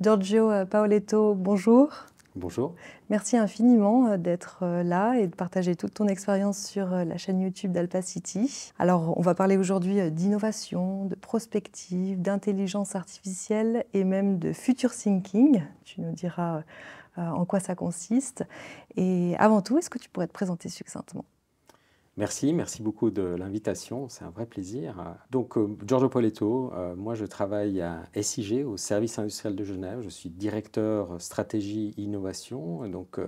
Giorgio Paoletto, bonjour. Bonjour. Merci infiniment d'être là et de partager toute ton expérience sur la chaîne YouTube d'Alpacity. Alors, on va parler aujourd'hui d'innovation, de prospective, d'intelligence artificielle et même de future thinking. Tu nous diras en quoi ça consiste. Et avant tout, est-ce que tu pourrais te présenter succinctement ? Merci beaucoup de l'invitation, c'est un vrai plaisir. Donc, Giorgio Paoletto, moi je travaille à SIG, au Service industriel de Genève. Je suis directeur stratégie innovation. Donc,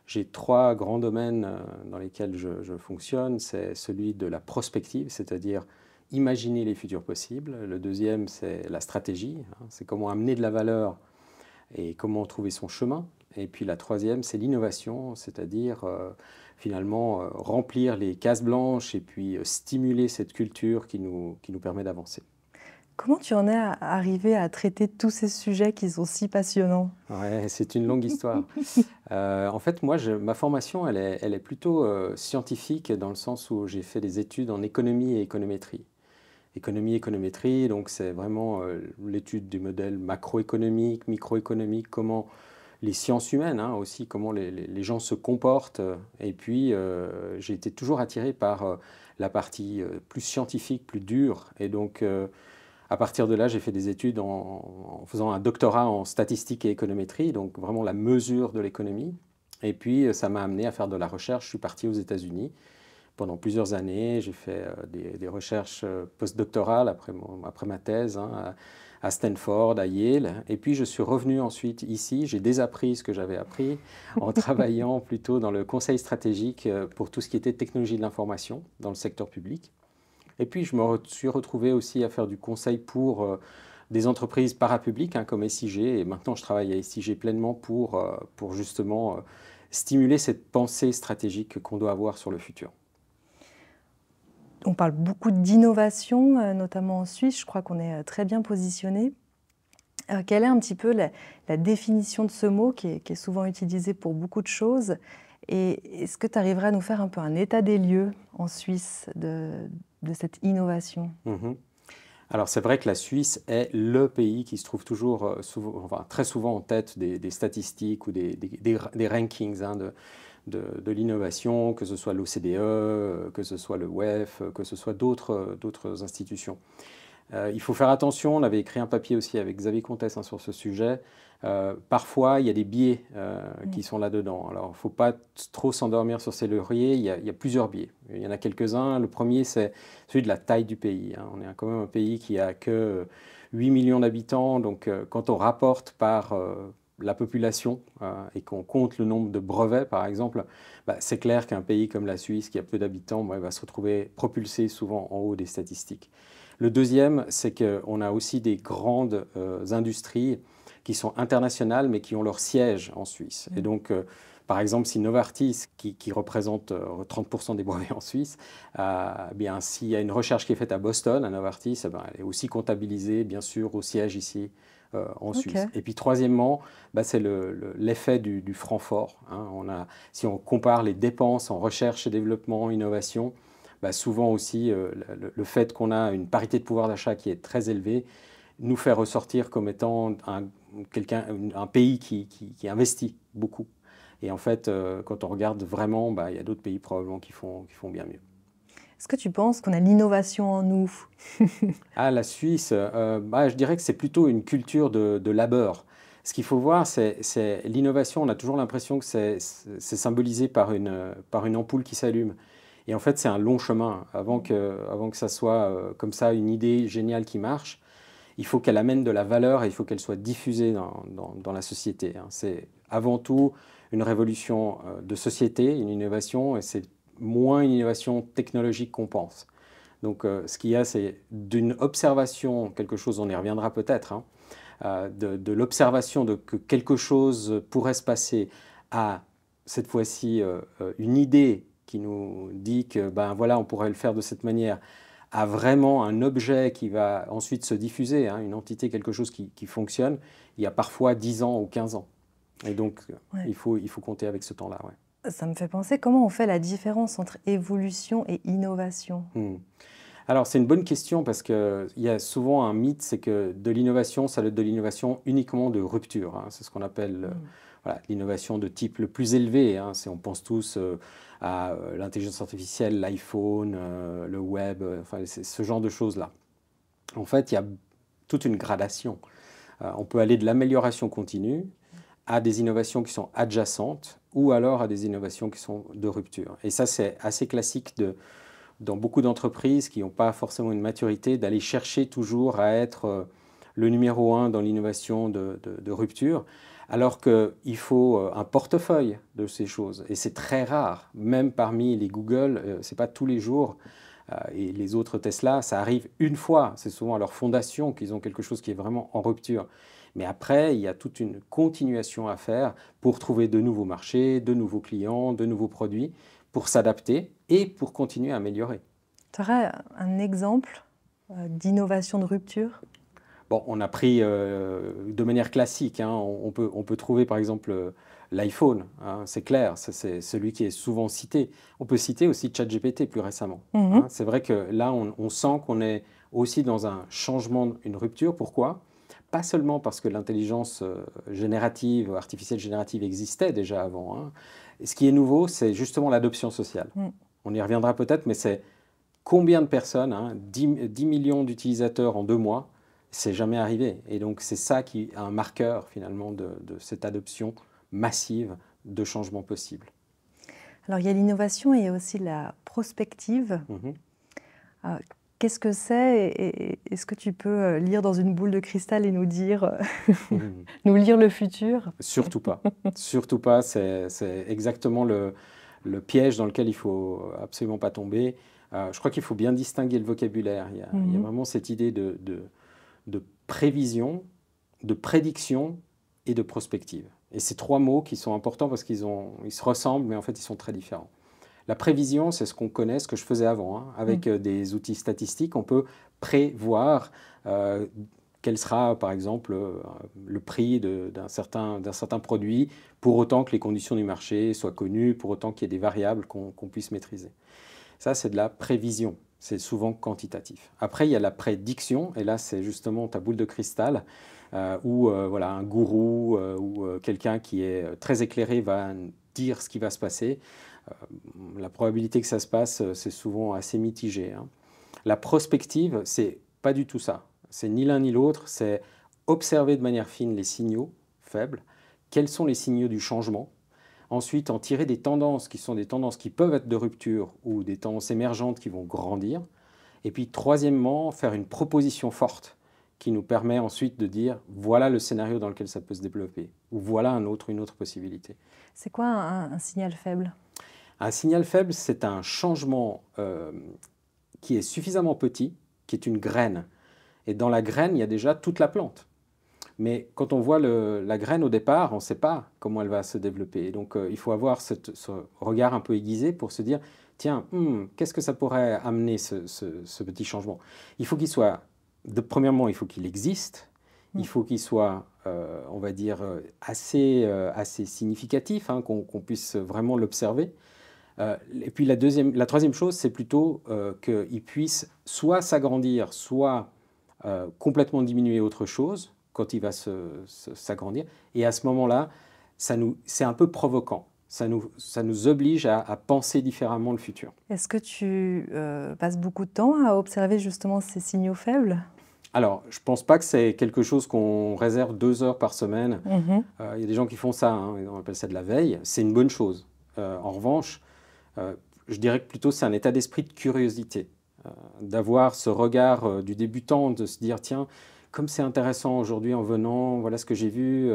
j'ai trois grands domaines dans lesquels je fonctionne. C'est celui de la prospective, c'est-à-dire imaginer les futurs possibles. Le deuxième, c'est la stratégie, c'est comment amener de la valeur et comment trouver son chemin. Et puis la troisième, c'est l'innovation, c'est-à-dire finalement remplir les cases blanches et puis stimuler cette culture qui nous permet d'avancer. Comment tu en es arrivé à traiter tous ces sujets qui sont si passionnants ? Ouais, c'est une longue histoire. En fait, moi, ma formation, elle est plutôt scientifique dans le sens où j'ai fait des études en économie et économétrie. Économie, économétrie, donc c'est vraiment l'étude des modèles macroéconomiques, microéconomiques, comment les sciences humaines aussi, comment les gens se comportent. Et puis, j'ai été toujours attiré par la partie plus scientifique, plus dure. Et donc, à partir de là, j'ai fait des études en faisant un doctorat en statistique et économétrie, donc vraiment la mesure de l'économie. Et puis, ça m'a amené à faire de la recherche. Je suis parti aux États-Unis pendant plusieurs années. J'ai fait des recherches postdoctorales après ma thèse, à Stanford, à Yale. Et puis je suis revenu ensuite ici. J'ai désappris ce que j'avais appris en travaillant plutôt dans le conseil stratégique pour tout ce qui était technologie de l'information dans le secteur public. Et puis je me suis retrouvé aussi à faire du conseil pour des entreprises parapubliques comme SIG. Et maintenant je travaille à SIG pleinement pour justement stimuler cette pensée stratégique qu'on doit avoir sur le futur. On parle beaucoup d'innovation, notamment en Suisse. Je crois qu'on est très bien positionné. Quelle est un petit peu la définition de ce mot qui est souvent utilisé pour beaucoup de choses? Et est-ce que tu arriverais à nous faire un peu un état des lieux en Suisse de cette innovation? Alors c'est vrai que la Suisse est le pays qui se trouve toujours, très souvent en tête des statistiques ou des rankings de l'innovation, que ce soit l'OCDE, que ce soit le WEF, que ce soit d'autres institutions. Il faut faire attention, on avait écrit un papier aussi avec Xavier Comtesse sur ce sujet. Parfois, il y a des biais qui sont là-dedans. Alors, il ne faut pas trop s'endormir sur ces lauriers, il y a plusieurs biais. Il y en a quelques-uns. Le premier, c'est celui de la taille du pays. On est quand même un pays qui a que 8 millions d'habitants, donc quand on rapporte par la population et qu'on compte le nombre de brevets, par exemple, c'est clair qu'un pays comme la Suisse, qui a peu d'habitants, va se retrouver propulsé souvent en haut des statistiques. Le deuxième, c'est qu'on a aussi des grandes industries qui sont internationales, mais qui ont leur siège en Suisse. Et donc, par exemple, si Novartis, qui représente 30% des brevets en Suisse, bien, s'il y a une recherche qui est faite à Boston, à Novartis, elle est aussi comptabilisée, bien sûr, au siège ici en Suisse. Et puis, troisièmement, c'est l'effet du franc fort. Si on compare les dépenses en recherche et développement, innovation, souvent aussi, le fait qu'on a une parité de pouvoir d'achat qui est très élevée nous fait ressortir comme étant un pays qui investit beaucoup. Et en fait, quand on regarde vraiment, il y a d'autres pays probablement qui font bien mieux. Est-ce que tu penses qu'on a l'innovation en nous? La Suisse, je dirais que c'est plutôt une culture de labeur. Ce qu'il faut voir, c'est l'innovation. On a toujours l'impression que c'est symbolisé par une ampoule qui s'allume. Et en fait, c'est un long chemin. Avant que ça soit comme ça une idée géniale qui marche, il faut qu'elle amène de la valeur et il faut qu'elle soit diffusée dans la société. C'est avant tout une révolution de société, une innovation, et c'est moins une innovation technologique qu'on pense. Donc ce qu'il y a, c'est d'une observation, quelque chose, on y reviendra peut-être, de l'observation de que quelque chose pourrait se passer à, cette fois-ci, une idée qui nous dit que voilà, on pourrait le faire de cette manière, à vraiment un objet qui va ensuite se diffuser, une entité, quelque chose qui fonctionne, il y a parfois 10 ans ou 15 ans. Et donc, il faut compter avec ce temps-là. Ouais. Ça me fait penser comment on fait la différence entre évolution et innovation. Alors, c'est une bonne question parce qu'il y a souvent un mythe, c'est que de l'innovation, ça doit être de l'innovation uniquement de rupture, hein. C'est ce qu'on appelle voilà, l'innovation de type le plus élevé, hein. On pense tous à l'intelligence artificielle, l'iPhone, le web, enfin, c'est ce genre de choses-là. En fait, il y a toute une gradation. On peut aller de l'amélioration continue à des innovations qui sont adjacentes ou alors à des innovations qui sont de rupture. Et ça, c'est assez classique dans beaucoup d'entreprises qui n'ont pas forcément une maturité, d'aller chercher toujours à être le numéro un dans l'innovation de rupture, alors qu'il faut un portefeuille de ces choses. Et c'est très rare, même parmi les Google, ce n'est pas tous les jours, et les autres Tesla, ça arrive une fois, c'est souvent à leur fondation qu'ils ont quelque chose qui est vraiment en rupture. Mais après, il y a toute une continuation à faire pour trouver de nouveaux marchés, de nouveaux clients, de nouveaux produits, pour s'adapter et pour continuer à améliorer. Tu aurais un exemple d'innovation de rupture? Bon, on a pris de manière classique, hein, on peut trouver par exemple l'iPhone, hein, c'est clair, c'est celui qui est souvent cité. On peut citer aussi ChatGPT plus récemment. Hein. C'est vrai que là, on sent qu'on est aussi dans un changement, une rupture. Pourquoi? Pas seulement parce que l'intelligence générative, artificielle générative existait déjà avant. Hein. Et ce qui est nouveau, c'est justement l'adoption sociale. On y reviendra peut-être, mais c'est combien de personnes, hein, 10 millions d'utilisateurs en 2 mois, c'est jamais arrivé. Et donc c'est ça qui est un marqueur finalement de cette adoption massive de changements possibles. Alors il y a l'innovation et il y a aussi la prospective. Qu'est-ce que c'est et est-ce que tu peux lire dans une boule de cristal et nous dire, nous lire le futur? Surtout pas. Surtout pas. C'est exactement le piège dans lequel il faut absolument pas tomber. Je crois qu'il faut bien distinguer le vocabulaire. Il y a vraiment cette idée de prévision, de prédiction et de prospective. Et ces 3 mots qui sont importants parce qu'ils se ressemblent, mais en fait ils sont très différents. La prévision, c'est ce qu'on connaît, ce que je faisais avant. Hein. Avec des outils statistiques, on peut prévoir quel sera, par exemple, le prix d'un certain produit, pour autant que les conditions du marché soient connues, pour autant qu'il y ait des variables qu'on puisse maîtriser. Ça, c'est de la prévision. C'est souvent quantitatif. Après, il y a la prédiction, et là, c'est justement ta boule de cristal, où voilà, un gourou ou quelqu'un qui est très éclairé va dire ce qui va se passer. La probabilité que ça se passe, c'est souvent assez mitigé. Hein. La prospective, c'est pas du tout ça. C'est ni l'un ni l'autre, c'est observer de manière fine les signaux faibles, quels sont les signaux du changement, ensuite en tirer des tendances qui sont des tendances qui peuvent être de rupture ou des tendances émergentes qui vont grandir, et puis troisièmement, faire une proposition forte qui nous permet ensuite de dire voilà le scénario dans lequel ça peut se développer, ou voilà une autre possibilité. C'est quoi un signal faible? Un signal faible, c'est un changement qui est suffisamment petit, qui est une graine. Et dans la graine, il y a déjà toute la plante. Mais quand on voit la graine au départ, on ne sait pas comment elle va se développer. Et donc il faut avoir ce regard un peu aiguisé pour se dire, tiens, qu'est-ce que ça pourrait amener ce petit changement? Il faut qu'il soit, premièrement, il faut qu'il existe. Il faut qu'il soit, on va dire, assez significatif, hein, qu'on puisse vraiment l'observer. Et puis la troisième chose, c'est plutôt qu'il puisse soit s'agrandir, soit complètement diminuer autre chose quand il va s'agrandir. Et à ce moment-là, c'est un peu provoquant. Ça nous oblige à penser différemment le futur. Est-ce que tu passes beaucoup de temps à observer justement ces signaux faibles? Alors, je ne pense pas que c'est quelque chose qu'on réserve 2 heures par semaine. Il y a des gens qui font ça, hein, on appelle ça de la veille. C'est une bonne chose. En revanche, je dirais que plutôt c'est un état d'esprit de curiosité, d'avoir ce regard du débutant, de se dire tiens, comme c'est intéressant aujourd'hui en venant, voilà ce que j'ai vu.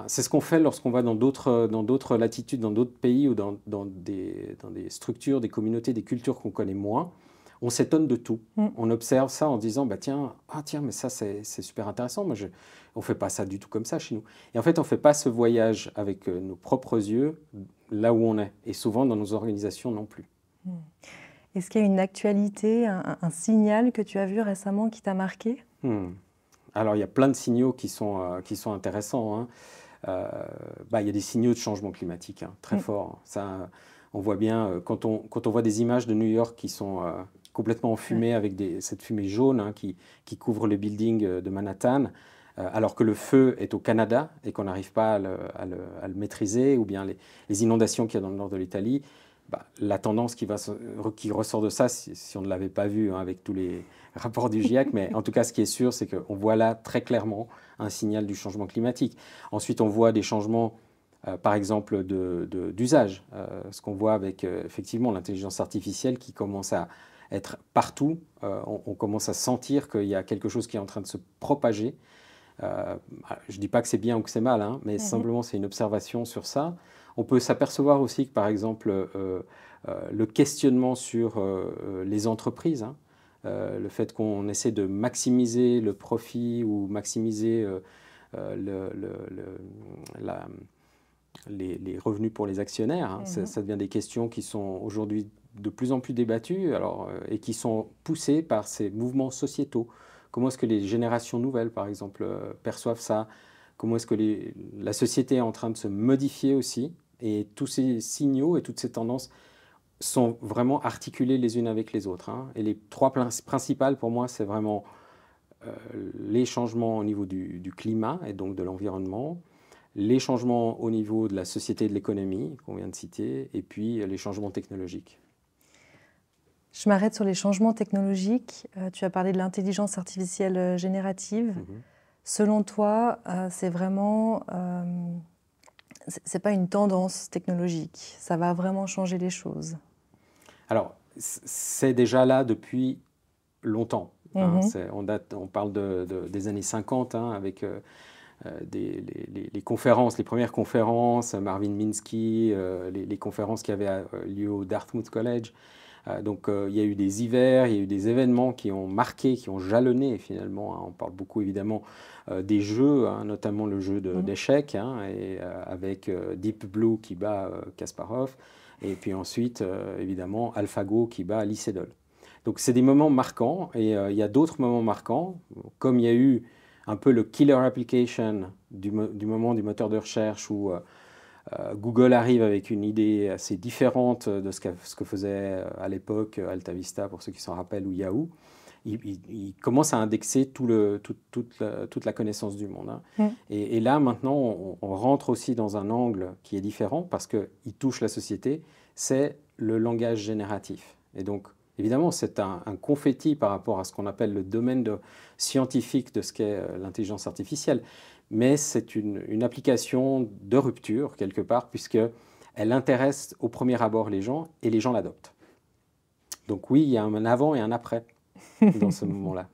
C'est ce qu'on fait lorsqu'on va dans d'autres latitudes, dans d'autres pays ou dans des structures, des communautés, des cultures qu'on connaît moins. On s'étonne de tout. On observe ça en disant bah tiens, mais ça c'est super intéressant. Moi, on ne fait pas ça du tout comme ça chez nous. Et en fait, on ne fait pas ce voyage avec nos propres yeux là où on est. Et souvent dans nos organisations non plus. Est-ce qu'il y a une actualité, un signal que tu as vu récemment qui t'a marqué? Alors, il y a plein de signaux qui sont intéressants. Hein. Il y a des signaux de changement climatique, hein, très forts. Ça, on voit bien, quand on voit des images de New York qui sont complètement enfumé avec cette fumée jaune hein, qui couvre le building de Manhattan, alors que le feu est au Canada et qu'on n'arrive pas à le maîtriser, ou bien les inondations qu'il y a dans le nord de l'Italie. Bah, la tendance qui ressort de ça, si on ne l'avait pas vu hein, avec tous les rapports du GIEC, mais en tout cas, ce qui est sûr, c'est qu'on voit là très clairement un signal du changement climatique. Ensuite, on voit des changements, par exemple, d'usage. Ce qu'on voit avec, effectivement, l'intelligence artificielle qui commence à être partout. On commence à sentir qu'il y a quelque chose qui est en train de se propager. Je ne dis pas que c'est bien ou que c'est mal, hein, mais simplement, c'est une observation sur ça. On peut s'apercevoir aussi que, par exemple, le questionnement sur les entreprises, hein, le fait qu'on essaie de maximiser le profit ou maximiser les revenus pour les actionnaires, hein, ça devient des questions qui sont aujourd'hui de plus en plus débattues et qui sont poussées par ces mouvements sociétaux. Comment est-ce que les générations nouvelles, par exemple, perçoivent ça? Comment est-ce que la société est en train de se modifier aussi? Et tous ces signaux et toutes ces tendances sont vraiment articulées les unes avec les autres. Hein. Et les trois principales, pour moi, c'est vraiment les changements au niveau du climat et donc de l'environnement, les changements au niveau de la société et de l'économie, qu'on vient de citer, et puis les changements technologiques. Je m'arrête sur les changements technologiques. Tu as parlé de l'intelligence artificielle générative. Selon toi, c'est vraiment... c'est pas une tendance technologique. Ça va vraiment changer les choses. Alors, c'est déjà là depuis longtemps. Hein, on parle des années 50 hein, avec les conférences, les premières conférences, Marvin Minsky, les conférences qui avaient lieu au Dartmouth College. Donc il y a eu des hivers, il y a eu des événements qui ont marqué, qui ont jalonné finalement. Hein. On parle beaucoup évidemment des jeux, hein, notamment le jeu d'échecs, hein, avec Deep Blue qui bat Kasparov, et puis ensuite évidemment AlphaGo qui bat Lee Sedol. Donc c'est des moments marquants, et il y a d'autres moments marquants, comme il y a eu un peu le killer application du moment du moteur de recherche où Google arrive avec une idée assez différente de ce que faisait à l'époque AltaVista, pour ceux qui s'en rappellent, ou Yahoo. Il commence à indexer toute la connaissance du monde. Hein. Et là, maintenant, on rentre aussi dans un angle qui est différent parce qu'il touche la société, c'est le langage génératif. Et donc, évidemment, c'est un confetti par rapport à ce qu'on appelle le domaine scientifique de ce qu'est l'intelligence artificielle. Mais c'est une application de rupture, quelque part, puisqu'elle intéresse au premier abord les gens et les gens l'adoptent. Donc oui, il y a un avant et un après dans ce moment-là.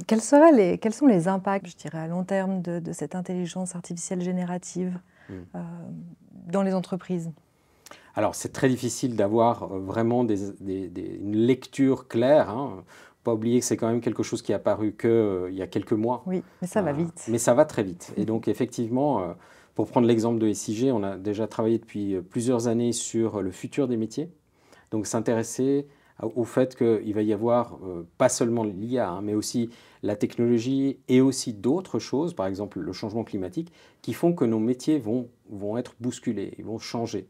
Quels sont les impacts, je dirais, à long terme de cette intelligence artificielle générative dans les entreprises ? Alors, c'est très difficile d'avoir vraiment une lecture claire. Hein. Pas oublier que c'est quand même quelque chose qui est apparu qu'il y a quelques mois. Oui, mais ça va vite. Mais ça va très vite. Et donc, effectivement, pour prendre l'exemple de SIG, on a déjà travaillé depuis plusieurs années sur le futur des métiers. Donc, s'intéresser au fait qu'il va y avoir pas seulement l'IA, hein, mais aussi la technologie et aussi d'autres choses, par exemple le changement climatique, qui font que nos métiers vont être bousculés, ils vont changer.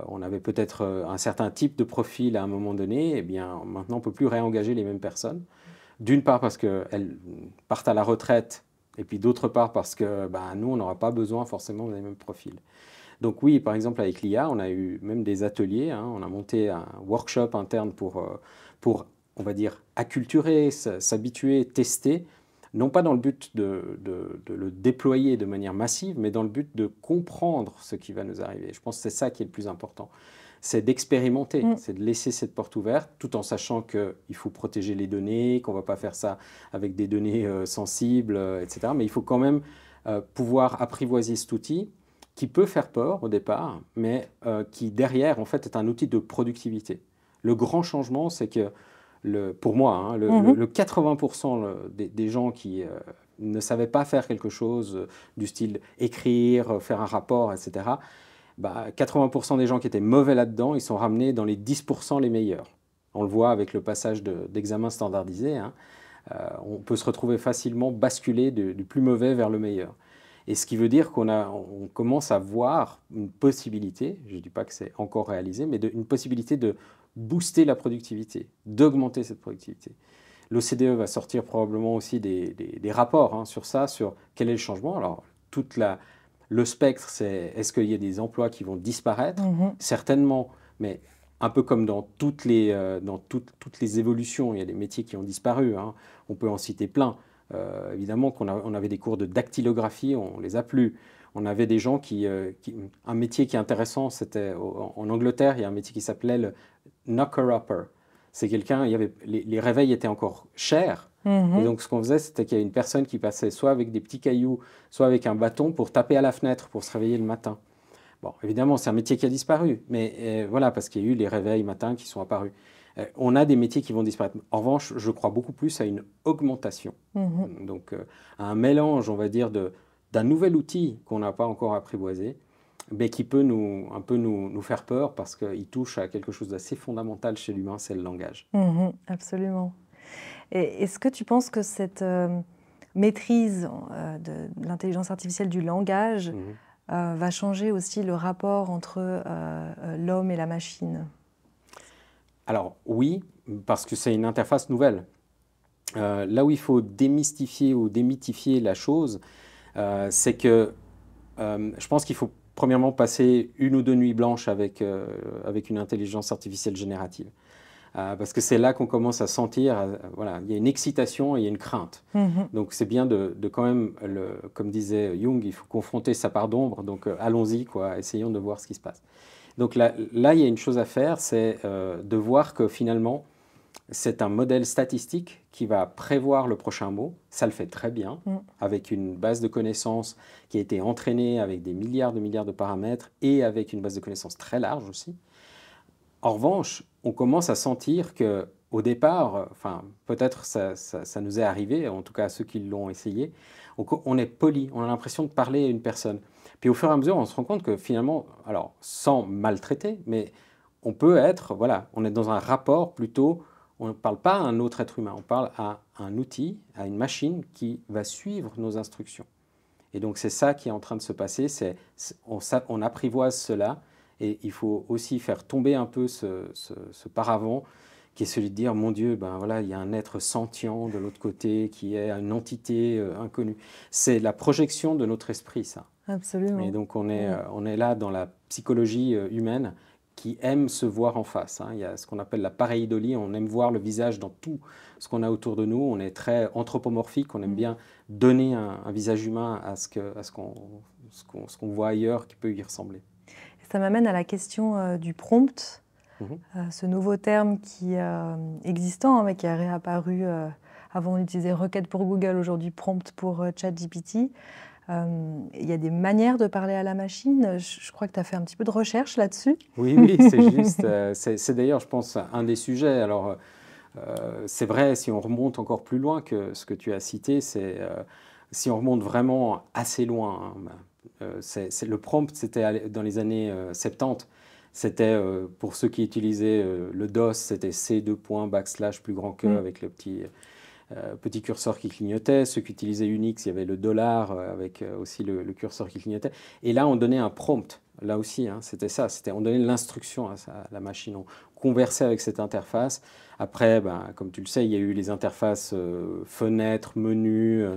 On avait peut-être un certain type de profil à un moment donné, et bien maintenant on ne peut plus réengager les mêmes personnes. D'une part parce qu'elles partent à la retraite, et puis d'autre part parce que nous, on n'aura pas besoin forcément des mêmes profils. Donc oui, par exemple avec l'IA, on a eu même des ateliers, hein, on a monté un workshop interne pour on va dire, acculturer, s'habituer, tester, non pas dans le but de le déployer de manière massive, mais dans le but de comprendre ce qui va nous arriver. Je pense que c'est ça qui est le plus important. C'est d'expérimenter, c'est de laisser cette porte ouverte, tout en sachant qu'il faut protéger les données, qu'on ne va pas faire ça avec des données sensibles, etc. Mais il faut quand même pouvoir apprivoiser cet outil qui peut faire peur au départ, mais qui derrière, en fait, est un outil de productivité. Le grand changement, c'est que pour moi, hein, le 80% des gens qui ne savaient pas faire quelque chose du style écrire, faire un rapport, etc., 80% des gens qui étaient mauvais là-dedans, ils sont ramenés dans les 10% les meilleurs. On le voit avec le passage d'examen standardisé. Hein, on peut se retrouver facilement basculé du plus mauvais vers le meilleur. Et ce qui veut dire qu'on commence à voir une possibilité, je ne dis pas que c'est encore réalisé, mais une possibilité de booster la productivité, d'augmenter cette productivité. L'OCDE va sortir probablement aussi des rapports hein, sur ça, sur quel est le changement. Alors, le spectre, c'est est-ce qu'il y a des emplois qui vont disparaître? Certainement, mais un peu comme dans toutes les évolutions, il y a des métiers qui ont disparu, hein. On peut en citer plein. Évidemment on avait des cours de dactylographie, on ne les a plus. On avait des gens un métier qui est intéressant, c'était en Angleterre, il y a un métier qui s'appelait le knocker-upper. C'est quelqu'un, les réveils étaient encore chers, et donc ce qu'on faisait, c'était qu'il y a une personne qui passait soit avec des petits cailloux, soit avec un bâton pour taper à la fenêtre, pour se réveiller le matin. Bon, évidemment, c'est un métier qui a disparu, mais voilà, parce qu'il y a eu les réveils matins qui sont apparus. On a des métiers qui vont disparaître. En revanche, je crois beaucoup plus à une augmentation. Donc, à un mélange, on va dire, d'un nouvel outil qu'on n'a pas encore apprivoisé, mais qui peut un peu nous faire peur parce qu'il touche à quelque chose d'assez fondamental chez l'humain, c'est le langage. Absolument. Et est-ce que tu penses que cette maîtrise de l'intelligence artificielle du langage va changer aussi le rapport entre l'homme et la machine? Alors oui, parce que c'est une interface nouvelle. Là où il faut démystifier ou démythifier la chose, c'est que je pense qu'il faut premièrement passer 1 ou 2 nuits blanches avec une intelligence artificielle générative. Parce que c'est là qu'on commence à sentir, voilà, il y a une excitation et il y a une crainte. Donc c'est bien de quand même, comme disait Jung, il faut confronter sa part d'ombre, donc allons-y, essayons de voir ce qui se passe. Donc là, il y a une chose à faire, c'est de voir que finalement, c'est un modèle statistique qui va prévoir le prochain mot. Ça le fait très bien, avec une base de connaissances qui a été entraînée avec des milliards de paramètres et avec une base de connaissances très large aussi. En revanche, on commence à sentir qu'au départ, enfin, peut-être ça nous est arrivé, en tout cas à ceux qui l'ont essayé, on est poli, on a l'impression de parler à une personne. Puis au fur et à mesure, on se rend compte que finalement, alors sans maltraiter, mais on peut être, voilà, on est dans un rapport plutôt, on ne parle pas à un autre être humain, on parle à un outil, à une machine qui va suivre nos instructions. Et donc c'est ça qui est en train de se passer, on apprivoise cela. Et il faut aussi faire tomber un peu ce paravent qui est celui de dire, mon Dieu, ben voilà, il y a un être sentient de l'autre côté qui est une entité inconnue. C'est la projection de notre esprit, ça. Absolument. Et donc on est là dans la psychologie humaine qui aime se voir en face. Hein. Il y a ce qu'on appelle la pareidolie, on aime voir le visage dans tout ce qu'on a autour de nous. On est très anthropomorphique, on aime bien donner un visage humain à ce qu'on voit ailleurs qui peut y ressembler. Ça m'amène à la question du prompt, ce nouveau terme qui est existant, hein, mais qui est réapparu. Avant, on utilisait requête pour Google, aujourd'hui prompt pour ChatGPT. Il y a des manières de parler à la machine. Je crois que tu as fait un petit peu de recherche là-dessus. Oui, c'est juste. C'est d'ailleurs, je pense, un des sujets. Alors, c'est vrai, si on remonte encore plus loin que ce que tu as cité, si on remonte vraiment assez loin, hein, le prompt, c'était dans les années 70. C'était, pour ceux qui utilisaient le DOS, c'était C2 / plus grand que avec le petit curseur qui clignotait. Ceux qui utilisaient Unix, il y avait le $ avec aussi le curseur qui clignotait. Et là, on donnait un prompt. Là aussi, hein, c'était ça. On donnait l'instruction à la machine. On conversait avec cette interface. Après, comme tu le sais, il y a eu les interfaces fenêtres, menus,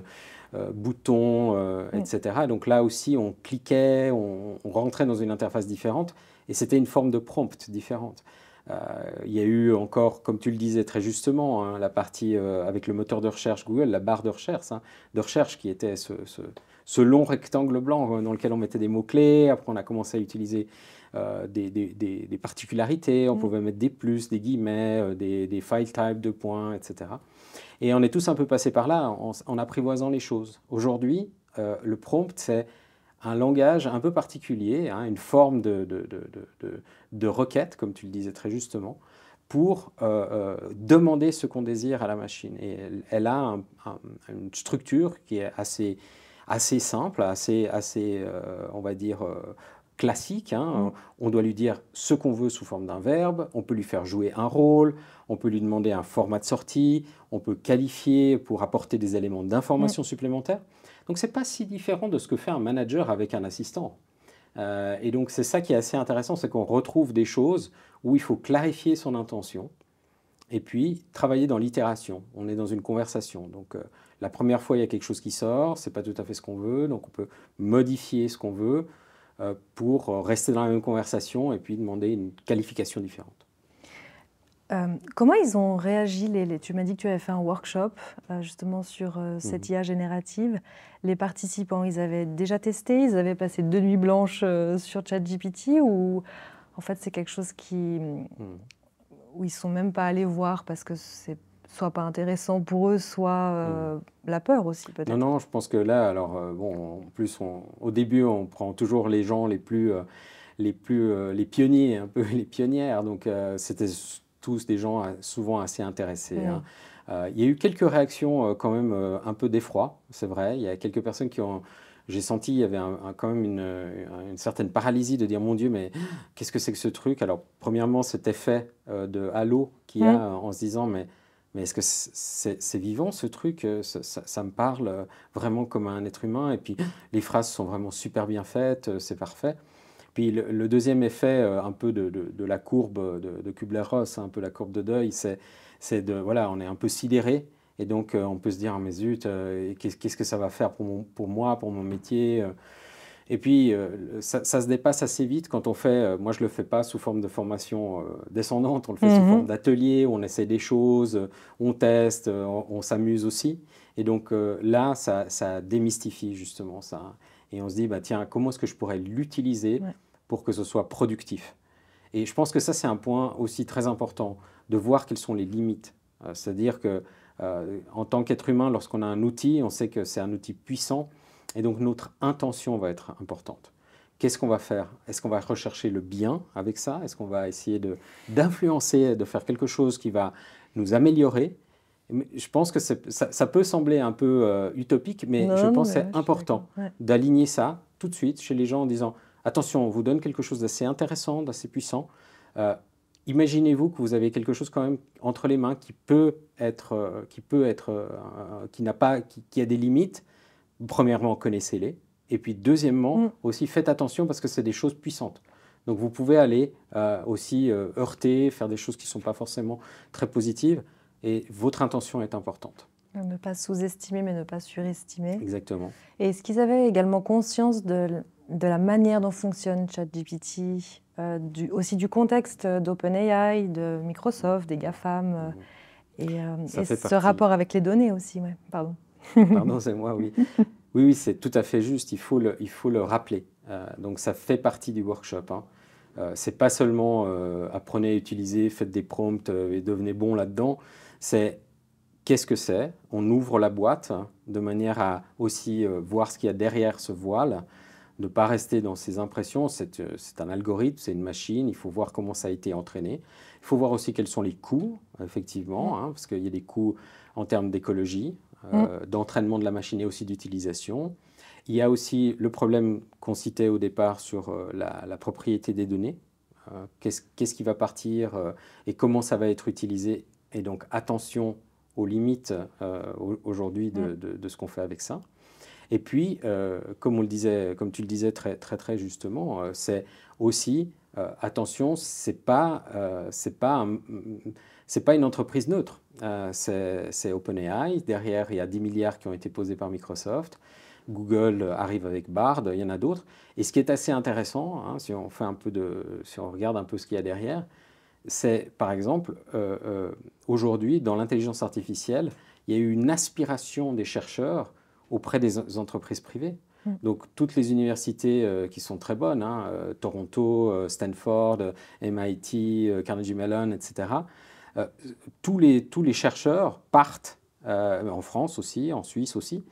boutons, etc. Donc là aussi, on cliquait, on rentrait dans une interface différente. Et c'était une forme de prompt différente. Il y a eu encore, comme tu le disais très justement, hein, la partie avec le moteur de recherche Google, la barre de recherche qui était ce long rectangle blanc dans lequel on mettait des mots-clés. Après, on a commencé à utiliser des particularités. On pouvait mettre des plus, des guillemets, des file types, 2 points, etc. Et on est tous un peu passés par là en apprivoisant les choses. Aujourd'hui, le prompt, c'est un langage un peu particulier, hein, une forme de requête, comme tu le disais très justement, pour demander ce qu'on désire à la machine. Et elle a une structure qui est assez simple, assez on va dire, classique. Hein. On doit lui dire ce qu'on veut sous forme d'un verbe, on peut lui faire jouer un rôle, on peut lui demander un format de sortie, on peut qualifier pour apporter des éléments d'information supplémentaires. Donc, ce n'est pas si différent de ce que fait un manager avec un assistant. Et donc c'est ça qui est assez intéressant, c'est qu'on retrouve des choses où il faut clarifier son intention et puis travailler dans l'itération. On est dans une conversation. Donc la première fois, il y a quelque chose qui sort, c'est pas tout à fait ce qu'on veut, donc on peut modifier ce qu'on veut pour rester dans la même conversation et puis demander une qualification différente. Comment ils ont réagi tu m'as dit que tu avais fait un workshop justement sur cette IA générative. Les participants, ils avaient déjà testé, ils avaient passé 2 nuits blanches sur ChatGPT ou en fait c'est quelque chose où ils ne sont même pas allés voir parce que c'est soit pas intéressant pour eux, soit la peur aussi peut-être. Non, non, je pense que là, alors bon, en plus, au début, on prend toujours les gens les pionniers, un peu les pionnières, donc c'était tous des gens souvent assez intéressés. Hein. Il y a eu quelques réactions quand même un peu d'effroi, c'est vrai. Il y a quelques personnes qui ont... J'ai senti il y avait quand même une certaine paralysie de dire mon Dieu, mais qu'est-ce que c'est que ce truc? Alors, premièrement, cet effet de halo qu'il y a en se disant, mais est-ce que c'est vivant ce truc? Ça me parle vraiment comme un être humain. Et puis, les phrases sont vraiment super bien faites, c'est parfait. Puis le deuxième effet, un peu de la courbe de Kubler-Ross, un peu la courbe de deuil, voilà, on est un peu sidéré. Et donc, on peut se dire, ah, mais zut, qu'est-ce que ça va faire pour moi, pour mon métier? Et puis, ça se dépasse assez vite quand on fait, moi je ne le fais pas sous forme de formation descendante, on le fait sous forme d'atelier, où on essaie des choses, on teste, on s'amuse aussi. Et donc là, ça démystifie justement ça. Et on se dit, bah, tiens, comment est-ce que je pourrais l'utiliser pour que ce soit productif? Et je pense que ça, c'est un point aussi très important, de voir quelles sont les limites. C'est-à-dire que en tant qu'être humain, lorsqu'on a un outil, on sait que c'est un outil puissant, et donc notre intention va être importante. Qu'est-ce qu'on va faire? Est-ce qu'on va rechercher le bien avec ça? Est-ce qu'on va essayer d'influencer, de faire quelque chose qui va nous améliorer? Je pense que ça peut sembler un peu utopique, mais je pense que c'est important d'aligner ça tout de suite chez les gens en disant « Attention, on vous donne quelque chose d'assez intéressant, d'assez puissant. Imaginez-vous que vous avez quelque chose quand même entre les mains qui a des limites. Premièrement, connaissez-les. Et puis deuxièmement, aussi faites attention parce que c'est des choses puissantes. Donc vous pouvez aller aussi heurter, faire des choses qui ne sont pas forcément très positives. Et votre intention est importante. Ne pas sous-estimer, mais ne pas surestimer. Exactement. Et est-ce qu'ils avaient également conscience de la manière dont fonctionne ChatGPT, aussi du contexte d'OpenAI, de Microsoft, des GAFAM, et ce rapport avec les données aussi, pardon. Pardon, c'est moi, oui. Oui, c'est tout à fait juste, il faut le rappeler. Donc ça fait partie du workshop. Hein. C'est pas seulement apprenez à utiliser, faites des prompts et devenez bon là-dedans. C'est qu'est-ce que c'est? On ouvre la boîte de manière à aussi voir ce qu'il y a derrière ce voile, ne pas rester dans ses impressions. C'est un algorithme, c'est une machine, il faut voir comment ça a été entraîné. Il faut voir aussi quels sont les coûts, effectivement, hein, parce qu'il y a des coûts en termes d'écologie, d'entraînement de la machine et aussi d'utilisation. Il y a aussi le problème qu'on citait au départ sur la propriété des données. Qu'est-ce qui va partir et comment ça va être utilisé? Et donc, attention aux limites aujourd'hui de ce qu'on fait avec ça. Et puis, comme tu le disais très justement, c'est aussi, attention, c'est pas une entreprise neutre. C'est OpenAI. Derrière, il y a 10 milliards qui ont été posés par Microsoft. Google arrive avec Bard, il y en a d'autres. Et ce qui est assez intéressant, hein, si on regarde un peu ce qu'il y a derrière, c'est par exemple, aujourd'hui, dans l'intelligence artificielle, il y a eu une aspiration des chercheurs auprès des entreprises privées. Donc toutes les universités qui sont très bonnes, hein, Toronto, Stanford, MIT, Carnegie Mellon, etc., tous les chercheurs partent, en France aussi, en Suisse aussi,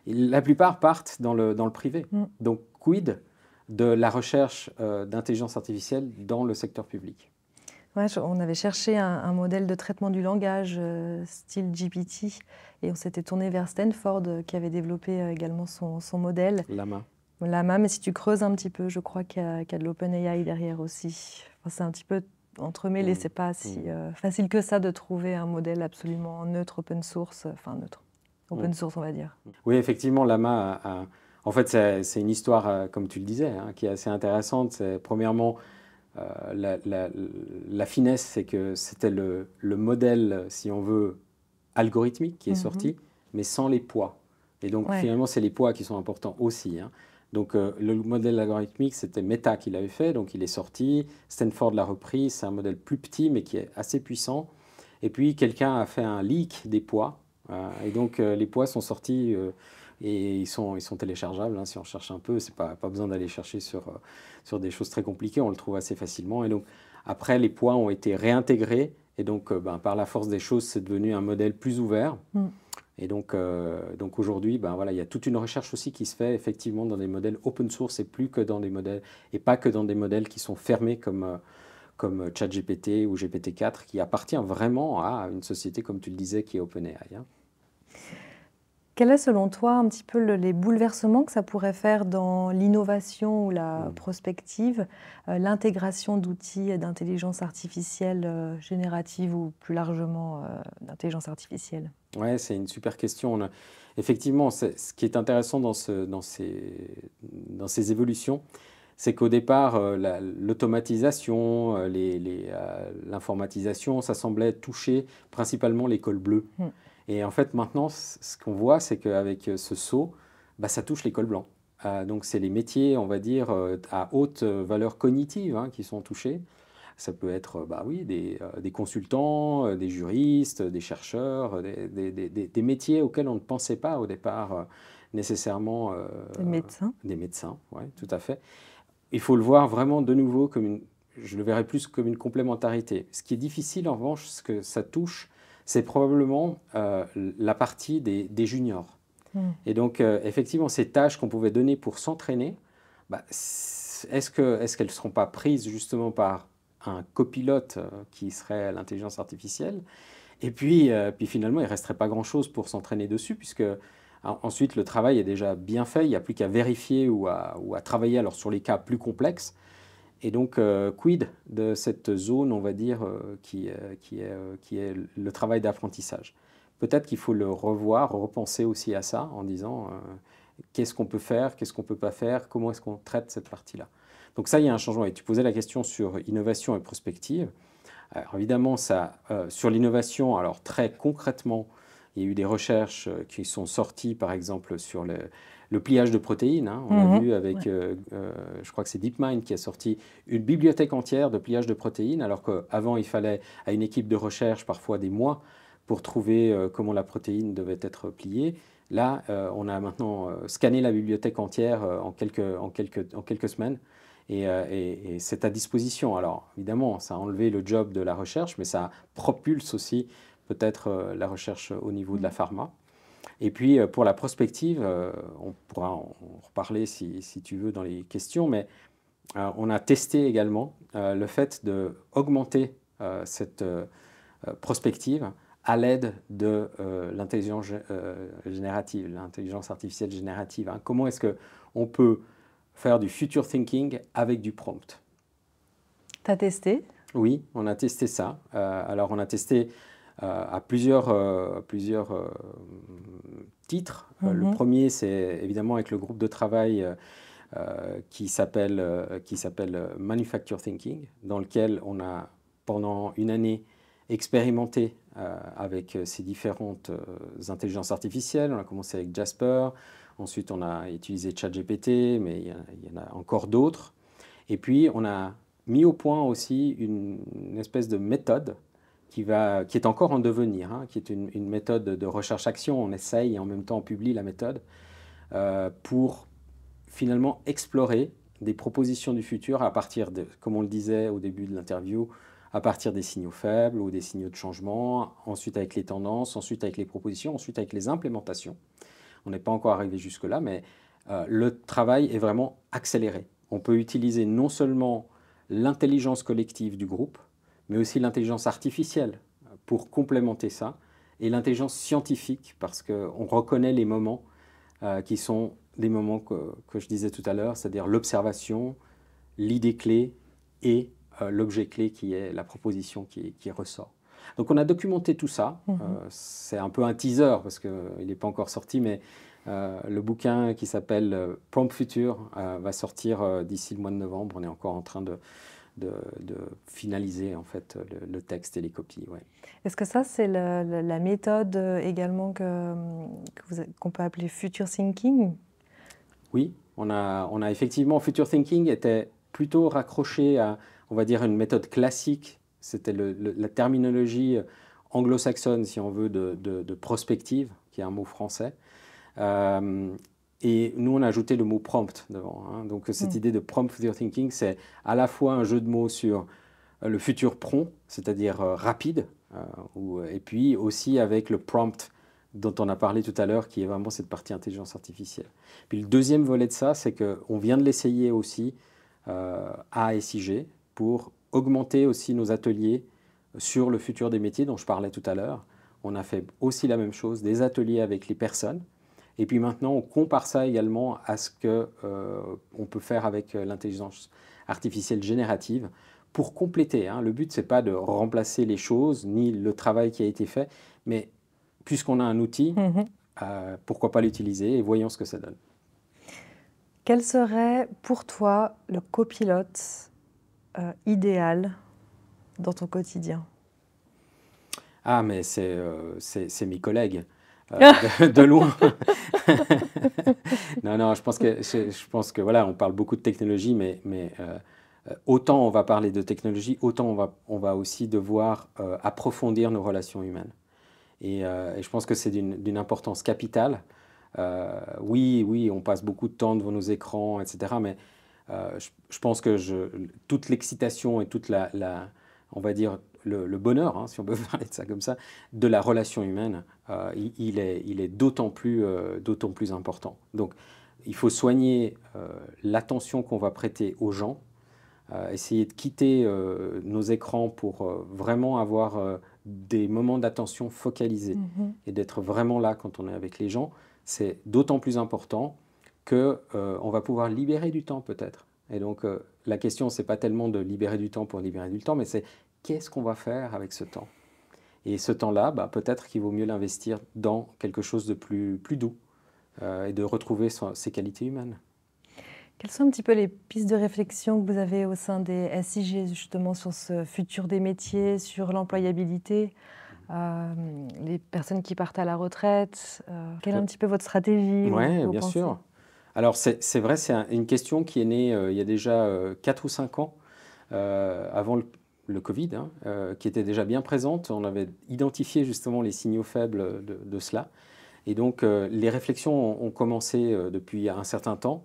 et la plupart partent dans le privé. Donc quid de la recherche d'intelligence artificielle dans le secteur public? Ouais, on avait cherché un modèle de traitement du langage style GPT et on s'était tourné vers Stanford qui avait développé également son modèle. Llama. Llama, mais si tu creuses un petit peu, je crois qu'il y a de l'OpenAI derrière aussi. Enfin, c'est un petit peu entremêlé, c'est pas si facile que ça de trouver un modèle absolument neutre, open source, enfin neutre, open source on va dire. Oui, effectivement, Llama En fait, c'est une histoire, comme tu le disais, hein, qui est assez intéressante. Premièrement, la finesse, c'est que c'était le modèle, si on veut, algorithmique qui est Mhm. sorti, mais sans les poids. Et donc, Ouais. finalement, c'est les poids qui sont importants aussi, hein. Donc, le modèle algorithmique, c'était Meta qui l'avait fait, donc il est sorti. Stanford l'a repris, c'est un modèle plus petit, mais qui est assez puissant. Et puis, quelqu'un a fait un leak des poids. Et donc, les poids sont sortis et ils sont téléchargeables, hein, si on cherche un peu. C'est pas besoin d'aller chercher sur des choses très compliquées, on le trouve assez facilement. Et donc, après, les poids ont été réintégrés. Et donc, par la force des choses, c'est devenu un modèle plus ouvert. Mm. Et donc aujourd'hui, voilà, il y a toute une recherche aussi qui se fait effectivement dans des modèles open source et plus que dans des modèles, et pas que dans des modèles qui sont fermés comme ChatGPT ou GPT-4, qui appartient vraiment à une société, comme tu le disais, qui est OpenAI, hein. Quel est selon toi un petit peu les bouleversements que ça pourrait faire dans l'innovation ou la Mm. prospective, l'intégration d'outils d'intelligence artificielle générative ou plus largement d'intelligence artificielle? Ouais, c'est une super question. Effectivement, ce qui est intéressant dans ces évolutions, c'est qu'au départ, l'automatisation, l'informatisation, ça semblait toucher principalement l'école bleue. Mm. Et en fait, maintenant, ce qu'on voit, c'est qu'avec ce saut, ça touche l'école blanc. Donc, c'est les métiers, on va dire, à haute valeur cognitive, hein, qui sont touchés. Ça peut être, oui, des consultants, des juristes, des chercheurs, des métiers auxquels on ne pensait pas au départ nécessairement Les médecins? des médecins, ouais, tout à fait. Il faut le voir vraiment de nouveau comme je le verrais plus comme une complémentarité. Ce qui est difficile en revanche, ce que ça touche, c'est probablement la partie des juniors. Mm. Et donc, effectivement, ces tâches qu'on pouvait donner pour s'entraîner, est-ce qu'elles ne seront pas prises justement par un copilote qui serait l'intelligence artificielle? Et puis finalement, il ne resterait pas grand-chose pour s'entraîner dessus, puisque ensuite le travail est déjà bien fait, il n'y a plus qu'à vérifier ou à travailler alors sur les cas plus complexes. Et donc, quid de cette zone, on va dire, qui est le travail d'apprentissage? Peut-être qu'il faut le revoir, repenser aussi à ça en disant qu'est-ce qu'on peut faire, qu'est-ce qu'on ne peut pas faire, comment est-ce qu'on traite cette partie-là. Donc ça, il y a un changement. Et tu posais la question sur innovation et prospective. Alors évidemment, sur l'innovation, alors très concrètement, il y a eu des recherches qui sont sorties, par exemple, sur le pliage de protéines, hein. On a Mhm. vu avec, Ouais. je crois que c'est DeepMind qui a sorti une bibliothèque entière de pliage de protéines, alors qu'avant, il fallait à une équipe de recherche parfois des mois pour trouver comment la protéine devait être pliée. Là, on a maintenant scanné la bibliothèque entière en quelques semaines. Et c'est à disposition. Alors, évidemment, ça a enlevé le job de la recherche, mais ça propulse aussi peut-être la recherche au niveau de la Mm. pharma. Et puis, pour la prospective, on pourra en reparler si tu veux dans les questions, mais on a testé également le fait d'augmenter cette prospective à l'aide de l'intelligence générative, l'intelligence artificielle générative, hein. Comment est-ce qu'on peut faire du future thinking avec du prompt? T'as testé? Oui, on a testé ça. Alors, on a testé à plusieurs titres. Le Mhm. premier, c'est évidemment avec le groupe de travail qui s'appelle Manufacture Thinking, dans lequel on a, pendant une année, expérimenté avec ces différentes intelligences artificielles. On a commencé avec Jasper, ensuite on a utilisé ChatGPT, mais il y en a encore d'autres. Et puis on a mis au point aussi une espèce de méthode qui est encore en devenir, hein, qui est une méthode de recherche-action. On essaye et en même temps on publie la méthode pour finalement explorer des propositions du futur à partir de, comme on le disait au début de l'interview, à partir des signaux faibles ou des signaux de changement, ensuite avec les tendances, ensuite avec les propositions, ensuite avec les implémentations. On n'est pas encore arrivé jusque-là, mais le travail est vraiment accéléré. On peut utiliser non seulement l'intelligence collective du groupe, mais aussi l'intelligence artificielle pour complémenter ça, et l'intelligence scientifique, parce qu'on reconnaît les moments qui sont des moments que je disais tout à l'heure, c'est-à-dire l'observation, l'idée clé et l'objet clé qui est la proposition qui ressort. Donc on a documenté tout ça. Mhm. C'est un peu un teaser parce qu'il n'est pas encore sorti, mais Le bouquin qui s'appelle Prompt Future va sortir d'ici le mois de novembre. On est encore en train de finaliser en fait le texte et les copies. Ouais. Est-ce que ça, c'est la méthode également qu'on peut appeler Future Thinking? Oui, on a effectivement, Future Thinking était plutôt raccroché à, on va dire, une méthode classique. C'était la terminologie anglo-saxonne, si on veut, de prospective, qui est un mot français. Et nous, on a ajouté le mot prompt devant. Hein. Donc, cette idée de prompt future thinking, c'est à la fois un jeu de mots sur le futur prompt, c'est-à-dire rapide, et puis aussi avec le prompt dont on a parlé tout à l'heure, qui est vraiment cette partie intelligence artificielle. Puis le deuxième volet de ça, c'est qu'on vient de l'essayer aussi à SIG pour augmenter aussi nos ateliers sur le futur des métiers dont je parlais tout à l'heure. On a fait aussi la même chose, des ateliers avec les personnes. Et puis maintenant, on compare ça également à ce qu'on peut faire avec l'intelligence artificielle générative pour compléter. Hein. Le but, ce n'est pas de remplacer les choses, ni le travail qui a été fait, mais puisqu'on a un outil, pourquoi pas l'utiliser et voyons ce que ça donne. Quel serait pour toi le copilote idéal dans ton quotidien? Ah, mais c'est mes collègues, de loin. Non, je pense que voilà, on parle beaucoup de technologie, mais autant on va parler de technologie, autant on va aussi devoir approfondir nos relations humaines. Et je pense que c'est d'une importance capitale. Oui, on passe beaucoup de temps devant nos écrans, etc. Mais je pense que toute l'excitation et toute on va dire, le bonheur, hein, si on peut parler de ça comme ça, de la relation humaine, il est d'autant plus important. Donc, il faut soigner l'attention qu'on va prêter aux gens, essayer de quitter nos écrans pour vraiment avoir des moments d'attention focalisés et d'être vraiment là quand on est avec les gens. C'est d'autant plus important qu'on va pouvoir libérer du temps peut-être. Et donc, la question, ce n'est pas tellement de libérer du temps pour libérer du temps, mais c'est qu'est-ce qu'on va faire avec ce temps? Et ce temps-là, peut-être qu'il vaut mieux l'investir dans quelque chose de plus doux et de retrouver ses qualités humaines. Quelles sont un petit peu les pistes de réflexion que vous avez au sein des SIG, justement, sur ce futur des métiers, sur l'employabilité, les personnes qui partent à la retraite? Quelle est un petit peu votre stratégie? Oui, bien sûr. Alors, c'est vrai, c'est une question qui est née il y a déjà 4 ou 5 ans, avant le Covid, hein, qui était déjà bien présente. On avait identifié justement les signaux faibles de cela. Et donc, les réflexions ont commencé depuis un certain temps.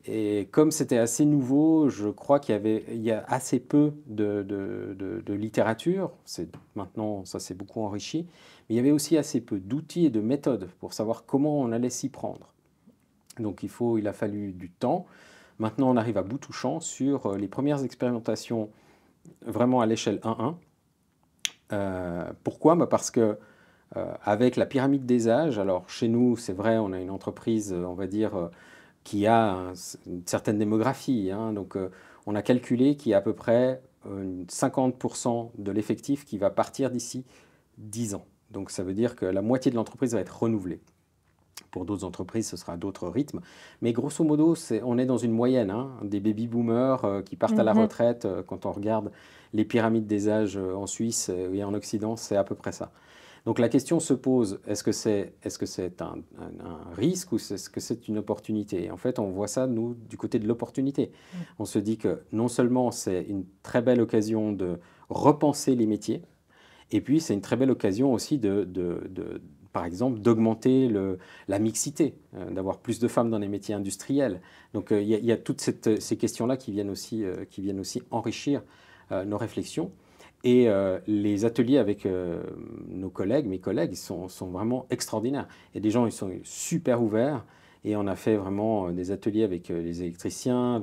Et comme c'était assez nouveau, je crois il y a assez peu de littérature. Maintenant, ça s'est beaucoup enrichi. Mais il y avait aussi assez peu d'outils et de méthodes pour savoir comment on allait s'y prendre. Donc il a fallu du temps. Maintenant, on arrive à bout touchant sur les premières expérimentations vraiment à l'échelle 1-1. Pourquoi? Parce que avec la pyramide des âges, alors chez nous, c'est vrai, on a une entreprise, on va dire, qui a une certaine démographie. Hein, donc on a calculé qu'il y a à peu près 50% de l'effectif qui va partir d'ici 10 ans. Donc ça veut dire que la moitié de l'entreprise va être renouvelée. Pour d'autres entreprises, ce sera d'autres rythmes. Mais grosso modo, on est dans une moyenne, hein, des baby-boomers qui partent à la retraite. Quand on regarde les pyramides des âges en Suisse et en Occident, c'est à peu près ça. Donc la question se pose, est-ce que c'est un risque ou est-ce que c'est une opportunité? Et en fait, on voit ça, nous, du côté de l'opportunité. On se dit que non seulement c'est une très belle occasion de repenser les métiers, et puis c'est une très belle occasion aussi par exemple, d'augmenter la mixité, d'avoir plus de femmes dans les métiers industriels. Donc il y a toutes ces questions-là qui viennent aussi enrichir nos réflexions. Et les ateliers avec mes collègues, ils sont vraiment extraordinaires. Et des gens, ils sont super ouverts. Et on a fait vraiment des ateliers avec les électriciens,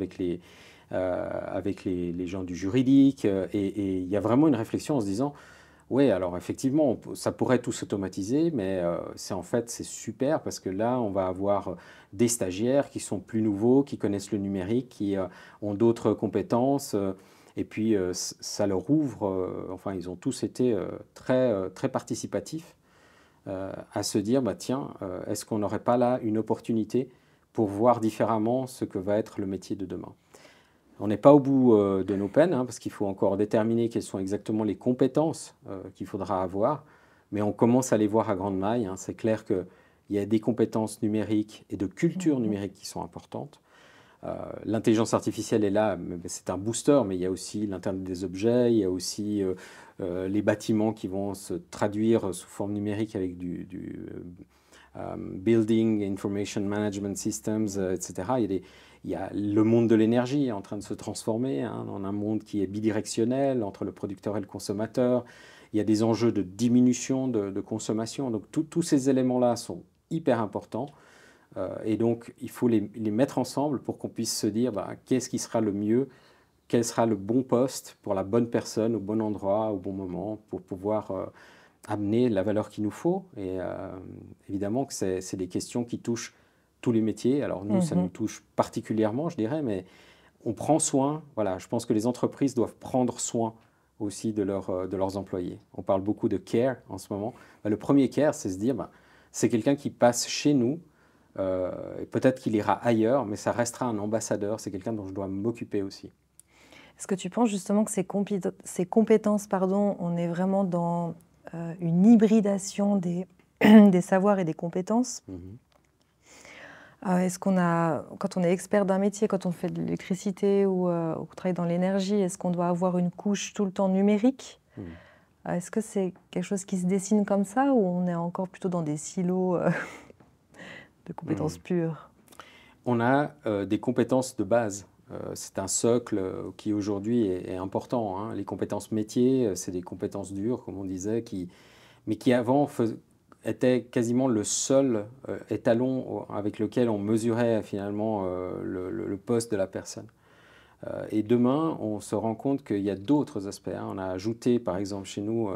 avec les gens du juridique. Et il y a vraiment une réflexion en se disant, oui, alors effectivement, ça pourrait tout s'automatiser, mais c'est super parce que là, on va avoir des stagiaires qui sont plus nouveaux, qui connaissent le numérique, qui ont d'autres compétences. Et puis, ça leur ouvre, enfin, ils ont tous été très participatifs. à se dire, bah, tiens, est-ce qu'on n'aurait pas là une opportunité pour voir différemment ce que va être le métier de demain? On n'est pas au bout de nos peines, hein, parce qu'il faut encore déterminer quelles sont exactement les compétences qu'il faudra avoir, mais on commence à les voir à grande maille, hein. C'est clair qu'il y a des compétences numériques et de culture numérique qui sont importantes. L'intelligence artificielle est là, c'est un booster, mais il y a aussi l'Internet des objets, il y a aussi les bâtiments qui vont se traduire sous forme numérique avec du Building Information Management Systems, etc. Il y a le monde de l'énergie en train de se transformer, hein, en un monde qui est bidirectionnel entre le producteur et le consommateur. Il y a des enjeux de diminution de consommation. Donc tous ces éléments-là sont hyper importants. Et donc, il faut les mettre ensemble pour qu'on puisse se dire bah, qu'est-ce qui sera le mieux, quel sera le bon poste pour la bonne personne, au bon endroit, au bon moment, pour pouvoir amener la valeur qu'il nous faut. Et évidemment que c'est des questions qui touchent tous les métiers. Alors nous, ça nous touche particulièrement, je dirais, mais on prend soin. Voilà, je pense que les entreprises doivent prendre soin aussi de leurs employés. On parle beaucoup de care en ce moment. Bah, le premier care, c'est se dire bah, c'est quelqu'un qui passe chez nous. Peut-être qu'il ira ailleurs, mais ça restera un ambassadeur. C'est quelqu'un dont je dois m'occuper aussi. Est-ce que tu penses justement que ces compétences, pardon, on est vraiment dans une hybridation des, des savoirs et des compétences? Est-ce qu'on a, quand on est expert d'un métier, quand on fait de l'électricité ou qu'on travaille dans l'énergie, est-ce qu'on doit avoir une couche tout le temps numérique? Est-ce que c'est quelque chose qui se dessine comme ça ou on est encore plutôt dans des silos de compétences pures? On a des compétences de base. C'est un socle qui aujourd'hui est important, hein. Les compétences métiers, c'est des compétences dures, comme on disait, mais qui avant étaient quasiment le seul étalon avec lequel on mesurait finalement le poste de la personne. Et demain, on se rend compte qu'il y a d'autres aspects, hein. On a ajouté, par exemple, chez nous,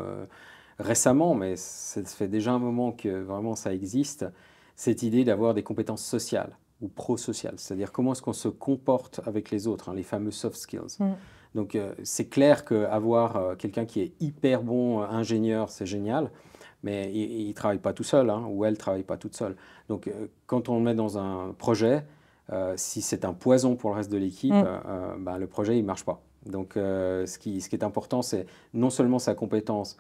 récemment, mais ça fait déjà un moment que vraiment ça existe, cette idée d'avoir des compétences sociales ou pro-sociales, c'est-à-dire comment est-ce qu'on se comporte avec les autres, hein, les fameux soft skills. Donc c'est clair qu'avoir quelqu'un qui est hyper bon ingénieur, c'est génial, mais il ne travaille pas tout seul, hein, ou elle ne travaille pas toute seule. Donc quand on le met dans un projet, si c'est un poison pour le reste de l'équipe, ben, le projet il ne marche pas. Donc ce qui est important, c'est non seulement sa compétence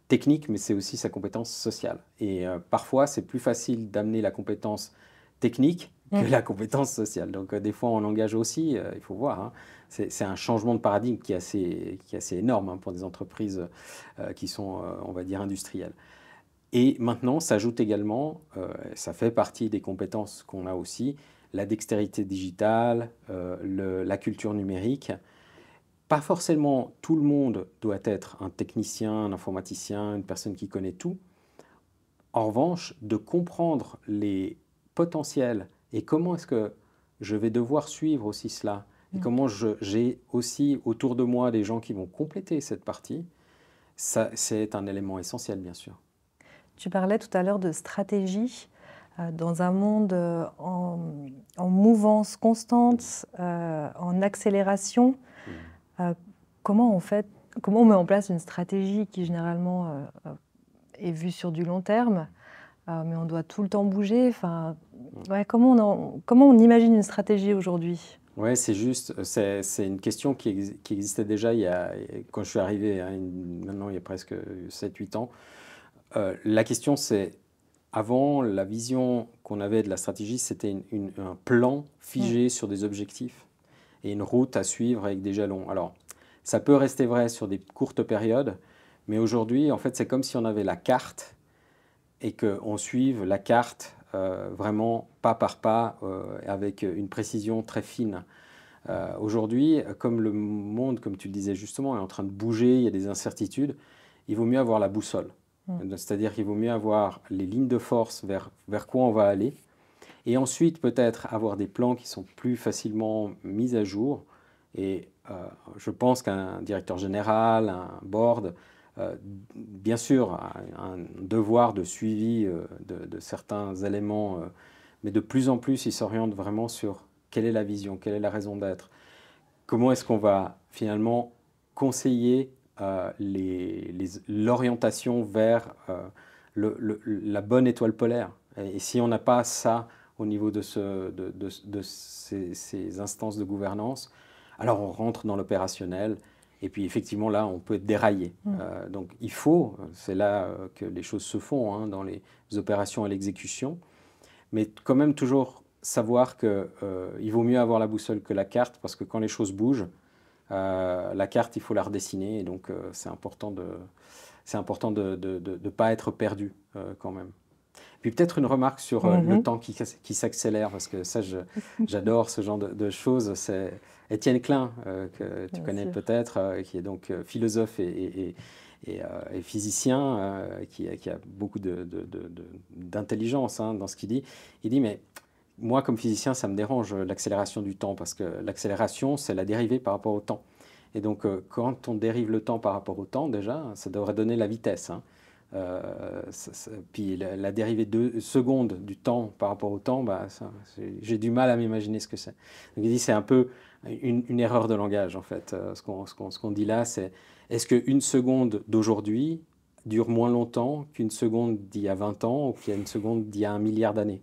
technique, mais c'est aussi sa compétence sociale. Et parfois, c'est plus facile d'amener la compétence technique que la compétence sociale. Donc des fois, on engage aussi, il faut voir, hein, c'est un changement de paradigme qui est assez énorme, hein, pour des entreprises qui sont, on va dire, industrielles. Et maintenant, s'ajoute également, ça fait partie des compétences qu'on a aussi, la dextérité digitale, la culture numérique. Pas forcément tout le monde doit être un technicien, un informaticien, une personne qui connaît tout. En revanche, de comprendre les potentiels et comment est-ce que je vais devoir suivre aussi cela, et comment j'ai aussi autour de moi des gens qui vont compléter cette partie, ça, c'est un élément essentiel, bien sûr. Tu parlais tout à l'heure de stratégie. Dans un monde en mouvance constante, en accélération, comment on met en place une stratégie qui généralement est vue sur du long terme, mais on doit tout le temps bouger. Enfin, ouais, comment on imagine une stratégie aujourd'hui? Oui, c'est juste, c'est une question qui existait déjà quand je suis arrivé, hein, maintenant il y a presque 7-8 ans. La question c'est, avant, la vision qu'on avait de la stratégie, c'était un plan figé sur des objectifs et une route à suivre avec des jalons. Alors, ça peut rester vrai sur des courtes périodes, mais aujourd'hui, en fait, c'est comme si on avait la carte et qu'on suive la carte vraiment pas par pas, avec une précision très fine. Aujourd'hui, comme le monde, comme tu le disais justement, est en train de bouger, il y a des incertitudes, il vaut mieux avoir la boussole. C'est-à-dire qu'il vaut mieux avoir les lignes de force vers quoi on va aller, et ensuite peut-être avoir des plans qui sont plus facilement mis à jour. Et je pense qu'un directeur général, un board, bien sûr, a un devoir de suivi de certains éléments, mais de plus en plus, il s'oriente vraiment sur quelle est la vision, quelle est la raison d'être, comment est-ce qu'on va finalement conseiller l'orientation vers la bonne étoile polaire. Et si on n'a pas ça au niveau de ces instances de gouvernance, alors on rentre dans l'opérationnel. Et puis effectivement, là, on peut être déraillé. Donc il faut, c'est là que les choses se font, hein, dans les opérations et l'exécution, mais quand même toujours savoir qu'il vaut mieux avoir la boussole que la carte, parce que quand les choses bougent, la carte, il faut la redessiner, et donc c'est important de ne pas être perdu quand même. Puis peut-être une remarque sur le temps qui s'accélère, parce que ça, j'adore ce genre de choses. C'est Étienne Klein, que tu connais peut-être, qui est donc philosophe et physicien, qui a beaucoup d'intelligence, hein, dans ce qu'il dit. Il dit, mais moi, comme physicien, ça me dérange l'accélération du temps, parce que l'accélération, c'est la dérivée par rapport au temps. Et donc, quand on dérive le temps par rapport au temps, déjà, ça devrait donner la vitesse, hein. Puis la dérivée de seconde du temps par rapport au temps, bah, j'ai du mal à m'imaginer ce que c'est. Donc il dit c'est un peu une erreur de langage en fait. Ce qu'on dit là, c'est est-ce qu'une seconde d'aujourd'hui dure moins longtemps qu'une seconde d'il y a 20 ans ou qu'une seconde d'il y a 1 milliard d'années?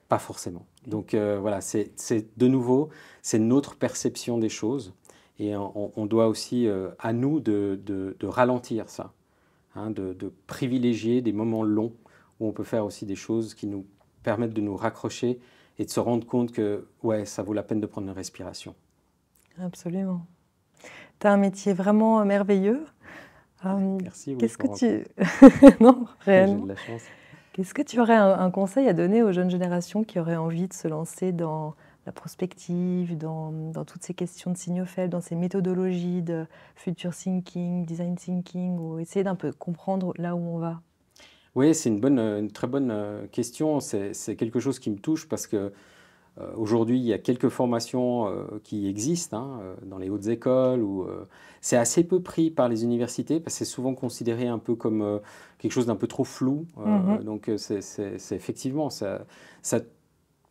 Pas forcément. Donc voilà, c'est de nouveau, c'est notre perception des choses, et on doit aussi, à nous, de ralentir ça. Hein, de privilégier des moments longs où on peut faire aussi des choses qui nous permettent de nous raccrocher et de se rendre compte que ouais, ça vaut la peine de prendre une respiration. Absolument. Tu as un métier vraiment merveilleux. Merci. Oui, qu'est-ce que tu... non, réellement. J'ai de la chance. Qu'est-ce que tu aurais un conseil à donner aux jeunes générations qui auraient envie de se lancer dans la prospective, dans toutes ces questions de signaux faibles, dans ces méthodologies de future thinking, design thinking, ou essayer d'un peu comprendre là où on va? Oui, c'est une très bonne question. C'est quelque chose qui me touche parce que aujourd'hui, il y a quelques formations qui existent, hein, dans les hautes écoles, où c'est assez peu pris par les universités parce que c'est souvent considéré un peu comme quelque chose d'un peu trop flou. Donc c'est effectivement,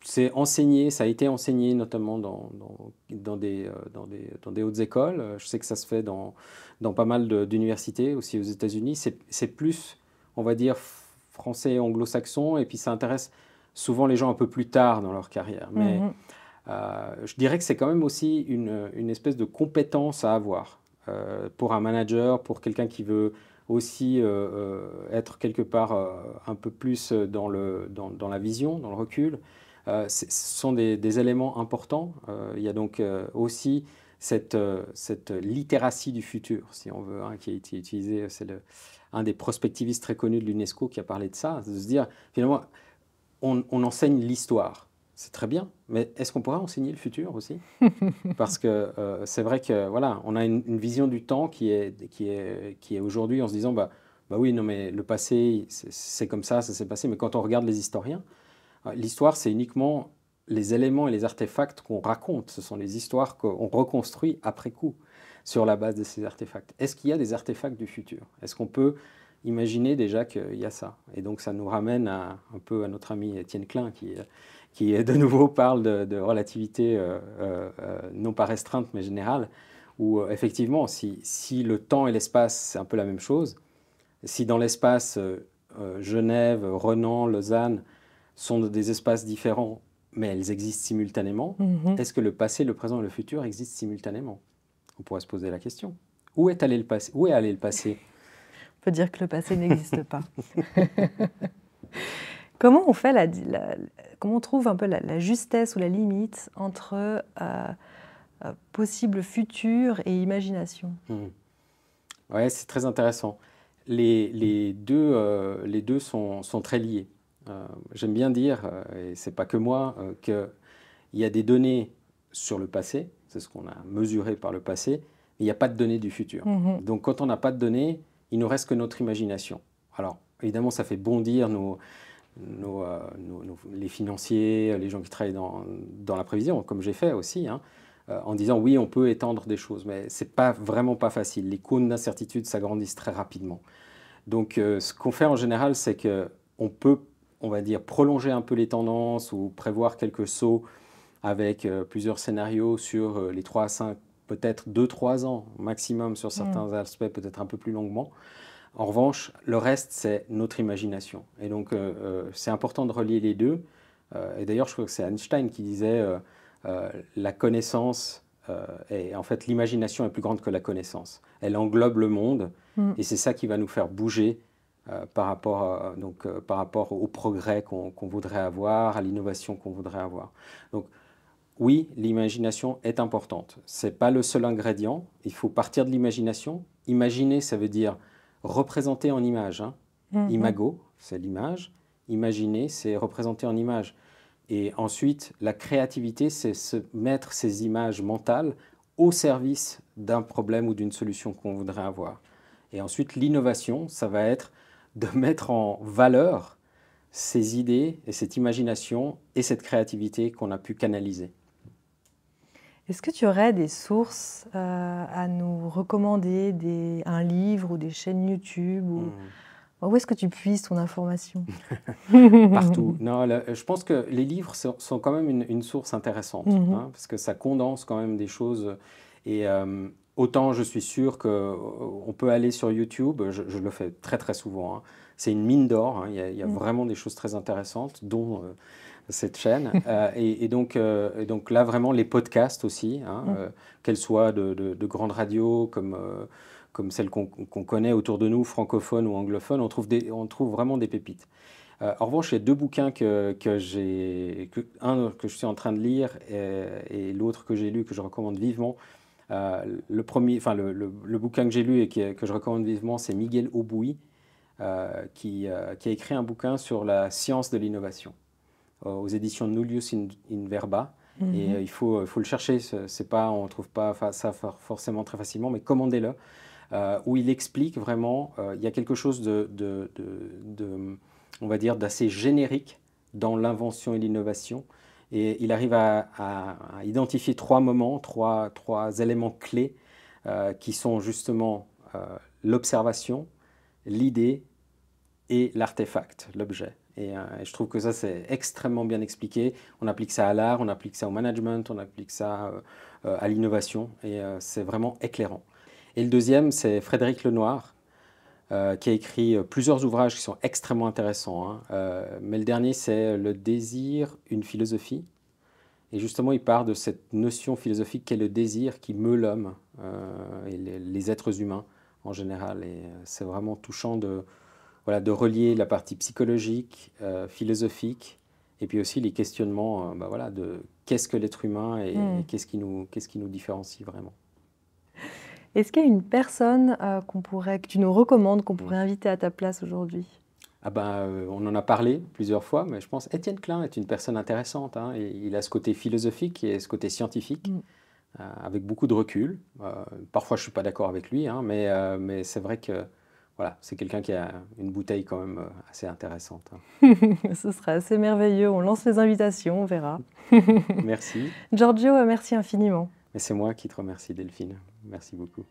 c'est enseigné, ça a été enseigné notamment dans des hautes écoles. Je sais que ça se fait dans pas mal d'universités aussi aux États-Unis. C'est plus, on va dire, français anglo-saxon, et puis ça intéresse souvent les gens un peu plus tard dans leur carrière. Mais je dirais que c'est quand même aussi une espèce de compétence à avoir pour un manager, pour quelqu'un qui veut aussi être quelque part un peu plus dans la vision, dans le recul. Ce sont des éléments importants. Il y a donc aussi cette littératie du futur, si on veut, hein, qui a été utilisée. C'est un des prospectivistes très connus de l'UNESCO qui a parlé de ça, de se dire, finalement, on enseigne l'histoire. C'est très bien, mais est-ce qu'on pourrait enseigner le futur aussi? Parce que c'est vrai que voilà, on a une vision du temps qui est aujourd'hui en se disant, bah oui, non, mais le passé, c'est comme ça s'est passé. Mais quand on regarde les historiens, l'histoire, c'est uniquement les éléments et les artefacts qu'on raconte. Ce sont les histoires qu'on reconstruit après coup sur la base de ces artefacts. Est-ce qu'il y a des artefacts du futur? Est-ce qu'on peut imaginer déjà qu'il y a ça? Et donc ça nous ramène un peu à notre ami Étienne Klein qui de nouveau parle de relativité non pas restreinte mais générale, où effectivement, si le temps et l'espace, c'est un peu la même chose, si dans l'espace, Genève, Renan, Lausanne, sont des espaces différents, mais elles existent simultanément, est-ce que le passé, le présent et le futur existent simultanément? On pourrait se poser la question. Où est allé le passé? Où est allé le passé? On peut dire que le passé n'existe pas. Comment on fait comment on trouve un peu la justesse ou la limite entre possible futur et imagination? Ouais, c'est très intéressant. Les deux sont très liés. J'aime bien dire, et c'est pas que moi, qu'il y a des données sur le passé, c'est ce qu'on a mesuré par le passé, mais il n'y a pas de données du futur. Donc quand on n'a pas de données, il ne nous reste que notre imagination. Alors évidemment, ça fait bondir les financiers, les gens qui travaillent dans la prévision, comme j'ai fait aussi, hein, en disant oui, on peut étendre des choses, mais c'est vraiment pas facile. Les cônes d'incertitude s'agrandissent très rapidement. Donc ce qu'on fait en général, c'est qu'on peut, on va dire, prolonger un peu les tendances ou prévoir quelques sauts avec plusieurs scénarios sur les 3 à 5, peut-être 2-3 ans maximum sur certains aspects, peut-être un peu plus longuement. En revanche, le reste, c'est notre imagination. Et donc, c'est important de relier les deux. Et d'ailleurs, je crois que c'est Einstein qui disait la connaissance, en fait, l'imagination est plus grande que la connaissance. Elle englobe le monde, et c'est ça qui va nous faire bouger par rapport au progrès qu'on voudrait avoir, à l'innovation qu'on voudrait avoir. Donc, oui, l'imagination est importante. Ce n'est pas le seul ingrédient. Il faut partir de l'imagination. Imaginer, ça veut dire représenter en image. Hein. Imago, c'est l'image. Imaginer, c'est représenter en image. Et ensuite, la créativité, c'est se mettre ces images mentales au service d'un problème ou d'une solution qu'on voudrait avoir. Et ensuite, l'innovation, ça va être de mettre en valeur ces idées et cette imagination et cette créativité qu'on a pu canaliser. Est-ce que tu aurais des sources à nous recommander, un livre ou des chaînes YouTube Où est-ce que tu puises ton information? Partout. Non, je pense que les livres sont quand même une source intéressante, hein, parce que ça condense quand même des choses. Et autant je suis sûr qu'on peut aller sur YouTube, je le fais très très souvent. Hein. C'est une mine d'or, hein, il y a vraiment des choses très intéressantes, dont cette chaîne. Et donc là, vraiment, les podcasts aussi, hein, qu'elles soient de grandes radios comme celles qu'on connaît autour de nous, francophones ou anglophones, on trouve vraiment des pépites. En revanche, il y a deux bouquins un que je suis en train de lire et l'autre que j'ai lu, que je recommande vivement. Le bouquin que j'ai lu et que je recommande vivement, c'est Miguel Aubuy, qui a écrit un bouquin sur la science de l'innovation aux éditions Nullius in Verba. Et il faut le chercher, on ne trouve pas ça forcément très facilement, mais commandez-le, où il explique vraiment, il y a quelque chose on va dire, d'assez générique dans l'invention et l'innovation. Et il arrive à identifier trois moments, trois éléments clés qui sont justement l'observation, l'idée et l'artefact, l'objet. Et je trouve que ça, c'est extrêmement bien expliqué. On applique ça à l'art, on applique ça au management, on applique ça à l'innovation. Et c'est vraiment éclairant. Et le deuxième, c'est Frédéric Lenoir, qui a écrit plusieurs ouvrages qui sont extrêmement intéressants. Hein. Mais le dernier, c'est Le désir, une philosophie. Et justement, il part de cette notion philosophique qu'est le désir qui meut l'homme et les êtres humains en général. Et c'est vraiment touchant de relier la partie psychologique, philosophique, et puis aussi les questionnements de qu'est-ce que l'être humain et qu'est-ce qui nous différencie vraiment. Est-ce qu'il y a une personne que tu nous recommandes, qu'on pourrait inviter à ta place aujourd'hui? On en a parlé plusieurs fois, mais je pense Étienne Klein est une personne intéressante. Hein, et il a ce côté philosophique et ce côté scientifique, avec beaucoup de recul. Parfois, je ne suis pas d'accord avec lui, hein, mais c'est vrai que voilà, c'est quelqu'un qui a une bouteille quand même assez intéressante. Hein. Ce sera assez merveilleux. On lance les invitations, on verra. Merci. Giorgio, merci infiniment. Et c'est moi qui te remercie, Delphine. Merci beaucoup.